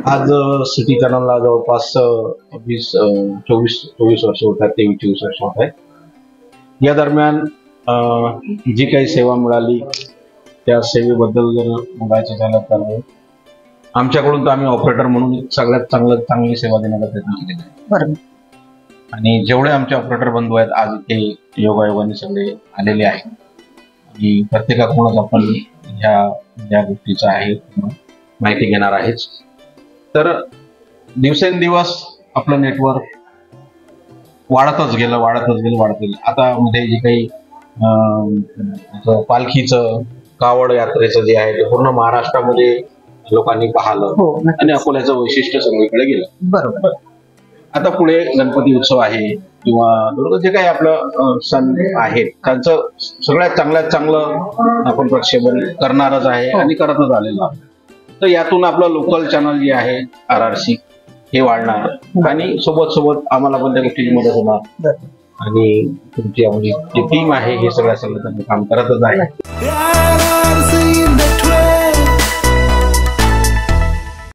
आज सिटी चॅनलला जवळपास 24 वर्ष होत आहेत, 23-24 वर्ष होत आहेत. या दरम्यान जी काही सेवा मिळाली त्या सेवेबद्दल जर बोलायचं झालं तर आमच्याकडून तर आम्ही ऑपरेटर म्हणून सगळ्यात चांगली सेवा देण्याचा प्रयत्न केलेला आहे. बरोबर. आणि जेवढे आमचे ऑपरेटर बंधू आहेत आज इथे योगायोगाने सगळे आलेले आहेत आणि प्रत्येकाकडूनच आपण या गोष्टीचा आहे माहिती घेणार आहेच. तर दिवसेंदिवस आपलं नेटवर्क वाढतच गेलं. आता मध्ये जे काही पालखीचं कावड यात्रेचं जे आहे ते पूर्ण महाराष्ट्रामध्ये लोकांनी पाहिलं आणि अकोल्याचं वैशिष्ट्य सगळीकडे गेलं. बरोबर. आता पुढे गणपती उत्सव आहे किंवा जे काही आपलं सण आहेत त्यांचं सगळ्यात चांगलं आपण प्रक्षेपण करणारच आहे आणि करतच आलेलो आहे. तर यातून आपलं लोकल चॅनल जे आहे RRC हे वाढणार आणि सोबत आम्हाला पण त्या गोष्टीची मदत होणार आणि तुमची आपली जी टीम आहे हे सगळं त्यांनी काम करतच आहे.